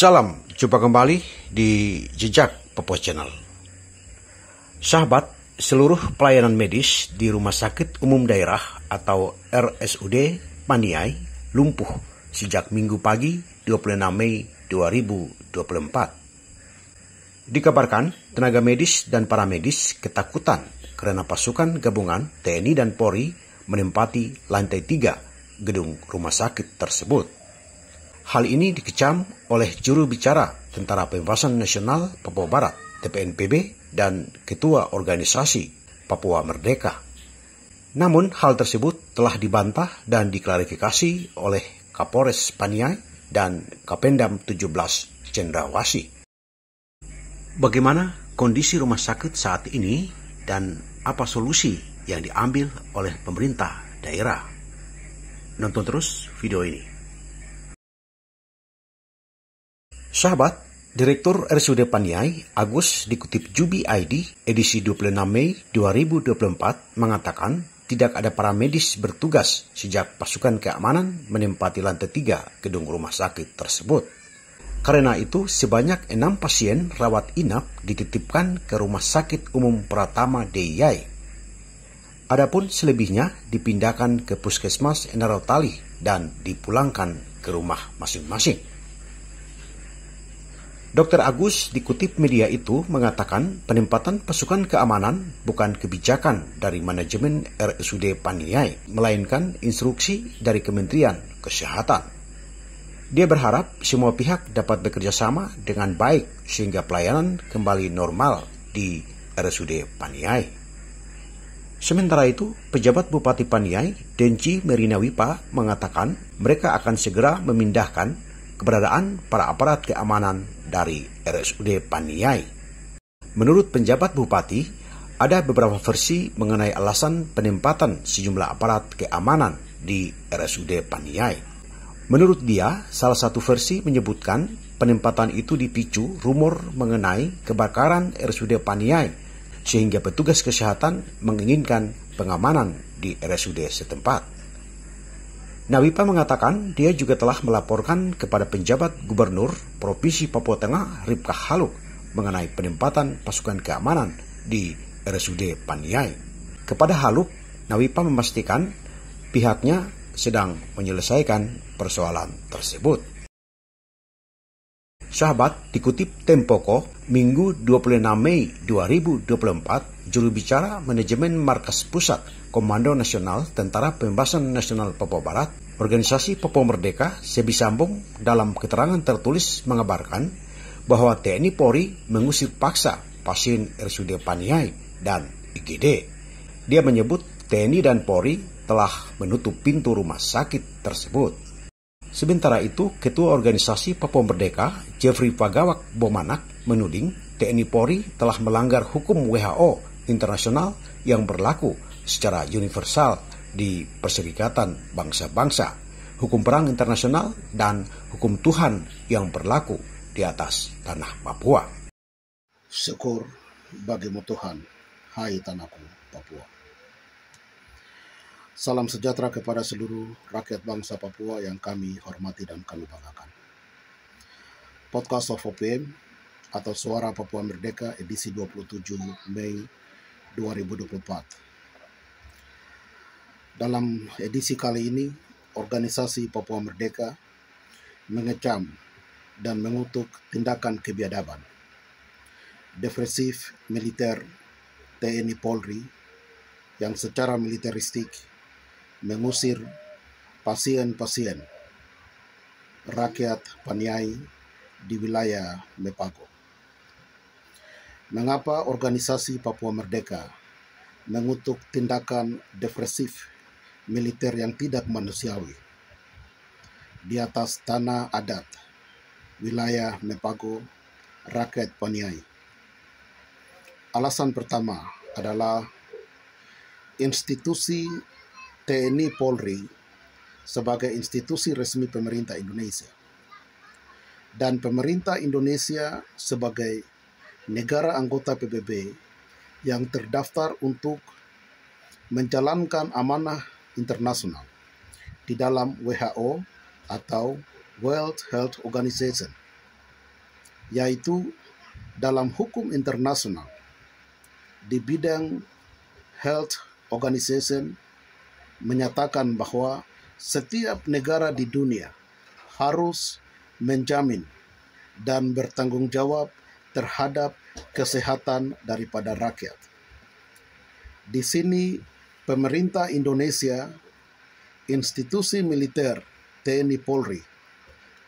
Salam, jumpa kembali di Jejak Papua Channel. Sahabat, seluruh pelayanan medis di Rumah Sakit Umum Daerah atau RSUD Paniai lumpuh sejak Minggu pagi 26 Mei 2024. Dikabarkan, tenaga medis dan paramedis ketakutan karena pasukan gabungan TNI dan Polri menempati lantai 3 gedung rumah sakit tersebut. Hal ini dikecam oleh juru bicara Tentara Pembebasan Nasional Papua Barat (TPNPB) dan Ketua Organisasi Papua Merdeka. Namun hal tersebut telah dibantah dan diklarifikasi oleh Kapolres Paniai dan Kapendam 17 Cendrawasih. Bagaimana kondisi rumah sakit saat ini dan apa solusi yang diambil oleh pemerintah daerah? Nonton terus video ini. Sahabat, Direktur RSUD Paniai, Agus, dikutip Jubi ID, edisi 26 Mei 2024, mengatakan tidak ada paramedis bertugas sejak pasukan keamanan menempati lantai 3 gedung rumah sakit tersebut. Karena itu, sebanyak 6 pasien rawat inap dititipkan ke Rumah Sakit Umum Pratama DIY. Adapun selebihnya dipindahkan ke Puskesmas Enarotali dan dipulangkan ke rumah masing-masing. Dr. Agus dikutip media itu mengatakan penempatan pasukan keamanan bukan kebijakan dari manajemen RSUD Paniai, melainkan instruksi dari Kementerian Kesehatan. Dia berharap semua pihak dapat bekerja sama dengan baik sehingga pelayanan kembali normal di RSUD Paniai. Sementara itu, pejabat Bupati Paniai, Denci Merinawipa, mengatakan mereka akan segera memindahkan keberadaan para aparat keamanan dari RSUD Paniai. Menurut penjabat Bupati, ada beberapa versi mengenai alasan penempatan sejumlah aparat keamanan di RSUD Paniai. Menurut dia, salah satu versi menyebutkan penempatan itu dipicu rumor mengenai kebakaran RSUD Paniai, sehingga petugas kesehatan menginginkan pengamanan di RSUD setempat. Nawipa mengatakan dia juga telah melaporkan kepada penjabat Gubernur Provinsi Papua Tengah Ripka Haluk mengenai penempatan pasukan keamanan di RSUD Paniai. Kepada Haluk, Nawipa memastikan pihaknya sedang menyelesaikan persoalan tersebut. Sahabat, dikutip Tempoko, Minggu 26 Mei 2024, juru bicara manajemen Markas Pusat Komando Nasional Tentara Pembebasan Nasional Papua Barat, Organisasi Papua Merdeka, Sebi Sambung, dalam keterangan tertulis mengabarkan bahwa TNI Polri mengusir paksa pasien RSUD Paniai dan IGD. Dia menyebut TNI dan Polri telah menutup pintu rumah sakit tersebut. Sementara itu, Ketua Organisasi Papua Merdeka, Jeffrey Pagawak Bomanak, menuding TNI Polri telah melanggar hukum WHO internasional yang berlaku secara universal di Perserikatan Bangsa-Bangsa, hukum perang internasional, dan hukum Tuhan yang berlaku di atas tanah Papua. Syukur bagimu Tuhan, hai tanahku Papua. Salam sejahtera kepada seluruh rakyat bangsa Papua yang kami hormati dan kami banggakan. Podcast of OPM atau Suara Papua Merdeka edisi 27 Mei 2024. Dalam edisi kali ini, Organisasi Papua Merdeka mengecam dan mengutuk tindakan kebiadaban defensif militer TNI Polri yang secara militeristik mengusir pasien-pasien rakyat Paniai di wilayah Mepago. Mengapa Organisasi Papua Merdeka mengutuk tindakan defensif militer yang tidak manusiawi di atas tanah adat wilayah Mepago rakyat Paniai? Alasan pertama adalah institusi TNI Polri sebagai institusi resmi pemerintah Indonesia dan pemerintah Indonesia sebagai negara anggota PBB yang terdaftar untuk menjalankan amanah internasional di dalam WHO atau World Health Organization yaitu dalam hukum internasional di bidang Health Organization menyatakan bahwa setiap negara di dunia harus menjamin dan bertanggung jawab terhadap kesehatan daripada rakyat. Di sini pemerintah Indonesia, institusi militer TNI Polri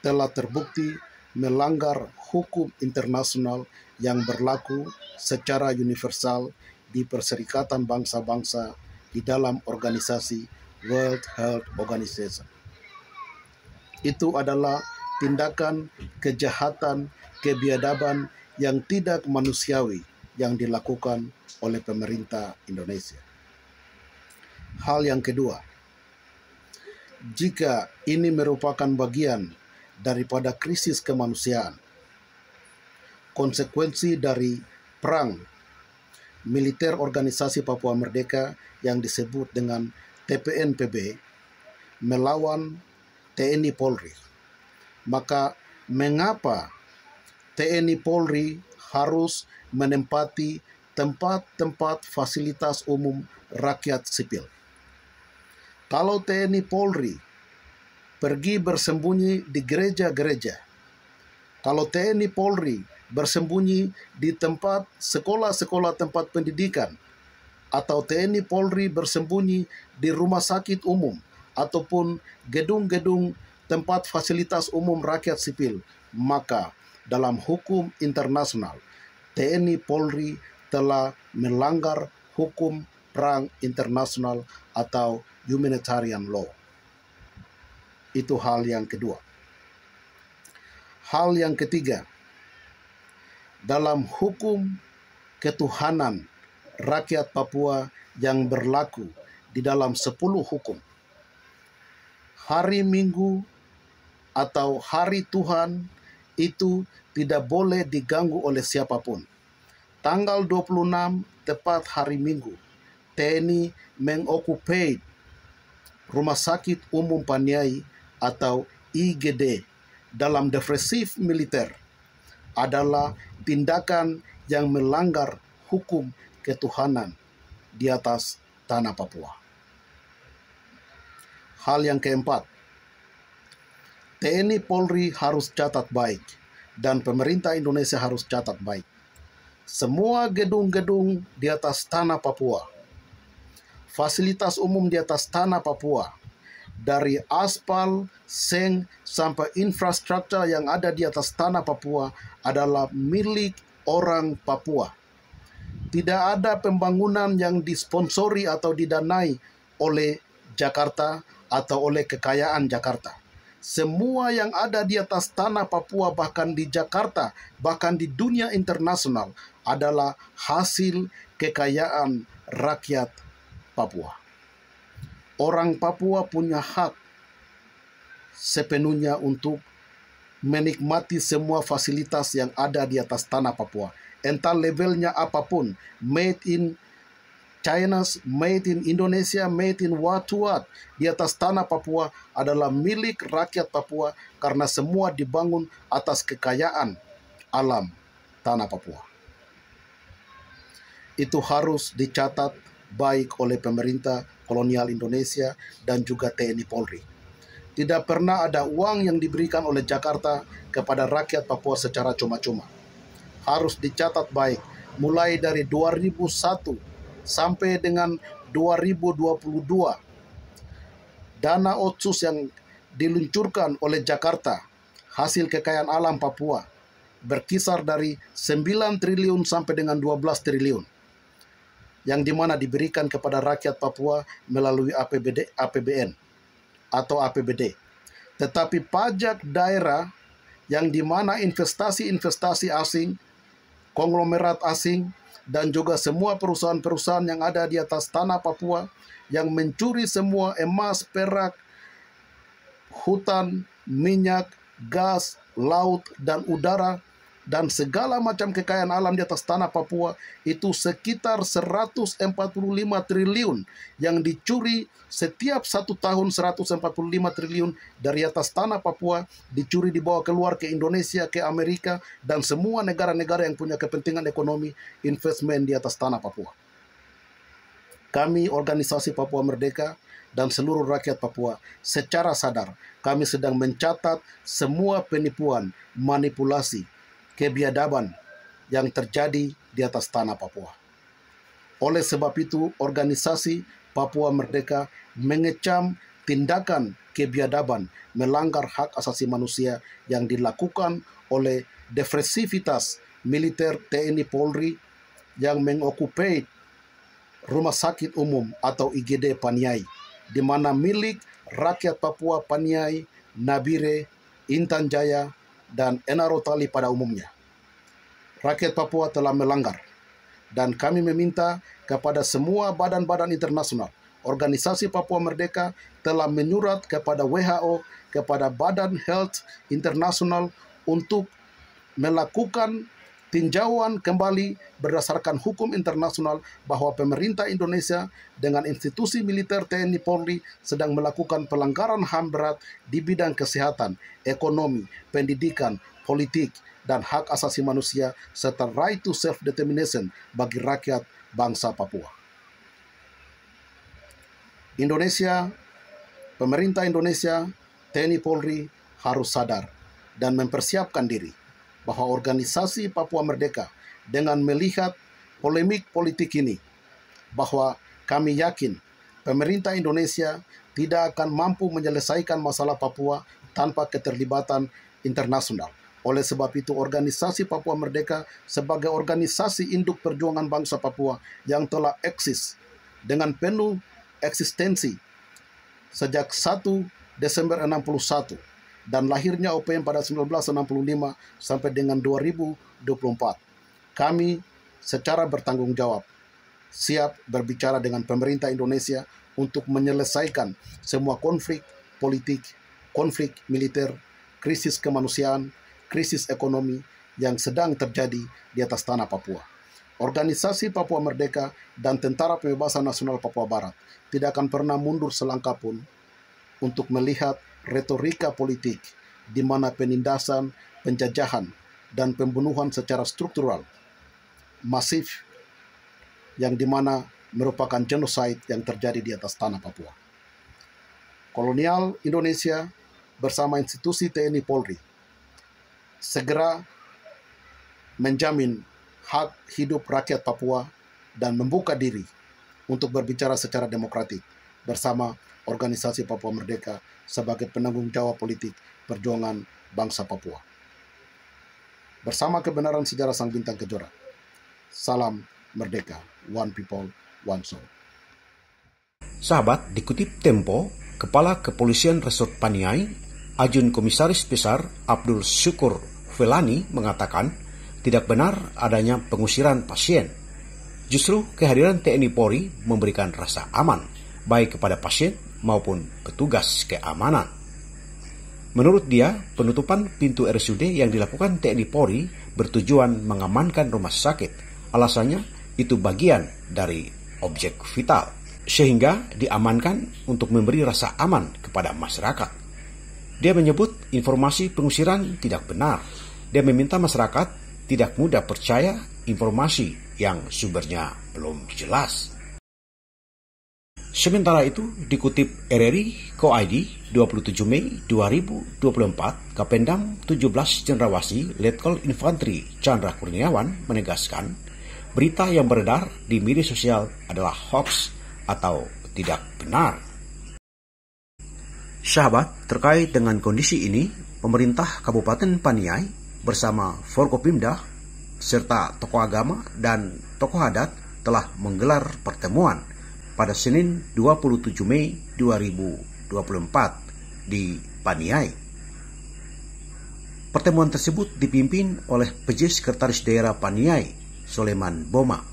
telah terbukti melanggar hukum internasional yang berlaku secara universal di Perserikatan Bangsa-Bangsa di dalam organisasi World Health Organization. Itu adalah tindakan kejahatan, kebiadaban yang tidak manusiawi yang dilakukan oleh pemerintah Indonesia. Hal yang kedua, jika ini merupakan bagian daripada krisis kemanusiaan, konsekuensi dari perang militer organisasi Papua Merdeka yang disebut dengan TPNPB melawan TNI Polri, maka mengapa TNI Polri harus menempati tempat-tempat fasilitas umum rakyat sipil? Kalau TNI Polri pergi bersembunyi di gereja-gereja, kalau TNI Polri bersembunyi di tempat sekolah-sekolah tempat pendidikan, atau TNI Polri bersembunyi di rumah sakit umum ataupun gedung-gedung tempat fasilitas umum rakyat sipil, maka dalam hukum internasional TNI Polri telah melanggar hukum perang internasional atau humanitarian law. Itu hal yang kedua. Hal yang ketiga, dalam hukum ketuhanan rakyat Papua yang berlaku di dalam 10 hukum, hari Minggu atau hari Tuhan itu tidak boleh diganggu oleh siapapun. Tanggal 26 tepat hari Minggu, TNI mengokupai Rumah Sakit Umum Paniai atau IGD dalam defensif militer adalah tindakan yang melanggar hukum ketuhanan di atas tanah Papua. Hal yang keempat, TNI Polri harus catat baik dan pemerintah Indonesia harus catat baik. Semua gedung-gedung di atas tanah Papua, fasilitas umum di atas tanah Papua, dari aspal, seng, sampai infrastruktur yang ada di atas tanah Papua adalah milik orang Papua. Tidak ada pembangunan yang disponsori atau didanai oleh Jakarta atau oleh kekayaan Jakarta. Semua yang ada di atas tanah Papua, bahkan di Jakarta, bahkan di dunia internasional, adalah hasil kekayaan rakyat Papua. Orang Papua punya hak sepenuhnya untuk menikmati semua fasilitas yang ada di atas tanah Papua. Entah levelnya apapun, made in China, made in Indonesia, made in what, di atas tanah Papua adalah milik rakyat Papua karena semua dibangun atas kekayaan alam tanah Papua. Itu harus dicatat baik oleh pemerintah kolonial Indonesia dan juga TNI Polri. Tidak pernah ada uang yang diberikan oleh Jakarta kepada rakyat Papua secara cuma-cuma. Harus dicatat baik, mulai dari 2001 sampai dengan 2022. Dana otsus yang diluncurkan oleh Jakarta, hasil kekayaan alam Papua, berkisar dari 9 triliun sampai dengan 12 triliun. Yang dimana diberikan kepada rakyat Papua melalui APBN atau APBD. Tetapi pajak daerah yang dimana investasi-investasi asing, konglomerat asing, dan juga semua perusahaan-perusahaan yang ada di atas tanah Papua yang mencuri semua emas, perak, hutan, minyak, gas, laut, dan udara dan segala macam kekayaan alam di atas tanah Papua itu sekitar 145 triliun yang dicuri setiap 1 tahun. 145 triliun dari atas tanah Papua dicuri, dibawa keluar ke Indonesia, ke Amerika, dan semua negara-negara yang punya kepentingan ekonomi investment di atas tanah Papua. Kami organisasi Papua Merdeka dan seluruh rakyat Papua secara sadar kami sedang mencatat semua penipuan, manipulasi, kebiadaban yang terjadi di atas tanah Papua. Oleh sebab itu, organisasi Papua Merdeka mengecam tindakan kebiadaban melanggar hak asasi manusia yang dilakukan oleh defensivitas militer TNI Polri yang mengokupai Rumah Sakit Umum atau IGD Paniai, di mana milik rakyat Papua Paniai, Nabire, Intan Jaya, dan Enaro Tali pada umumnya. Rakyat Papua telah melanggar, dan kami meminta kepada semua badan-badan internasional. Organisasi Papua Merdeka telah menyurat kepada WHO, kepada Badan Health Internasional untuk melakukan tinjauan kembali berdasarkan hukum internasional bahwa pemerintah Indonesia dengan institusi militer TNI Polri sedang melakukan pelanggaran HAM berat di bidang kesehatan, ekonomi, pendidikan, politik, dan hak asasi manusia serta right to self-determination bagi rakyat bangsa Papua. Indonesia, pemerintah Indonesia, TNI Polri harus sadar dan mempersiapkan diri bahwa organisasi Papua Merdeka dengan melihat polemik politik ini, bahwa kami yakin pemerintah Indonesia tidak akan mampu menyelesaikan masalah Papua tanpa keterlibatan internasional. Oleh sebab itu, organisasi Papua Merdeka sebagai organisasi induk perjuangan bangsa Papua yang telah eksis dengan penuh eksistensi sejak 1 Desember 61 dan lahirnya OPM pada 1965 sampai dengan 2024. Kami secara bertanggung jawab siap berbicara dengan pemerintah Indonesia untuk menyelesaikan semua konflik politik, konflik militer, krisis kemanusiaan, krisis ekonomi yang sedang terjadi di atas tanah Papua. Organisasi Papua Merdeka dan Tentara Pembebasan Nasional Papua Barat tidak akan pernah mundur selangkah pun untuk melihat retorika politik di mana penindasan, penjajahan, dan pembunuhan secara struktural, masif, yang di mana merupakan genosid yang terjadi di atas tanah Papua. Kolonial Indonesia bersama institusi TNI Polri segera menjamin hak hidup rakyat Papua dan membuka diri untuk berbicara secara demokratik bersama organisasi Papua Merdeka sebagai penanggung jawab politik perjuangan bangsa Papua. Bersama kebenaran sejarah Sang Bintang Kejora. Salam Merdeka, One People, One Soul. Sahabat, dikutip Tempo, Kepala Kepolisian Resort Paniai, Ajun Komisaris Besar Abdul Syukur Velani mengatakan tidak benar adanya pengusiran pasien. Justru kehadiran TNI Polri memberikan rasa aman, baik kepada pasien maupun petugas keamanan. Menurut dia, penutupan pintu RSUD yang dilakukan TNI Polri bertujuan mengamankan rumah sakit. Alasannya, itu bagian dari objek vital, sehingga diamankan untuk memberi rasa aman kepada masyarakat. Dia menyebut informasi pengusiran tidak benar. Dia meminta masyarakat tidak mudah percaya informasi yang sumbernya belum jelas. Sementara itu, dikutip RRI Co.id 27 Mei 2024, Kapendam 17 Cendrawasih Letkol Infanteri Chandra Kurniawan menegaskan berita yang beredar di media sosial adalah hoax atau tidak benar. Sahabat, terkait dengan kondisi ini, pemerintah Kabupaten Paniai bersama Forkopimda serta tokoh agama dan tokoh adat telah menggelar pertemuan pada Senin 27 Mei 2024 di Paniai. Pertemuan tersebut dipimpin oleh PJ Sekretaris Daerah Paniai, Soleman Boma.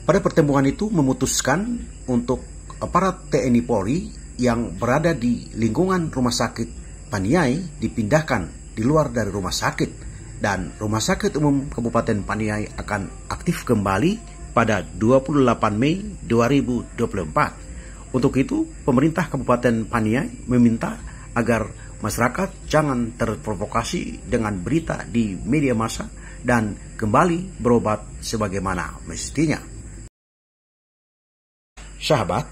Pada pertemuan itu memutuskan untuk aparat TNI Polri yang berada di lingkungan rumah sakit Paniai dipindahkan di luar dari rumah sakit dan Rumah Sakit Umum Kabupaten Paniai akan aktif kembali pada 28 Mei 2024. Untuk itu, pemerintah Kabupaten Paniai meminta agar masyarakat jangan terprovokasi dengan berita di media massa dan kembali berobat sebagaimana mestinya. Sahabat,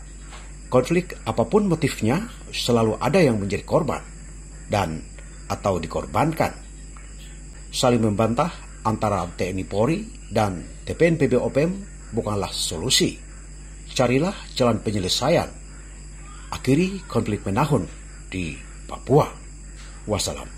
konflik apapun motifnya selalu ada yang menjadi korban dan atau dikorbankan. Saling membantah antara TNI Polri dan TPNPB OPM bukanlah solusi. Carilah jalan penyelesaian. Akhiri konflik menahun di Papua. Wassalam.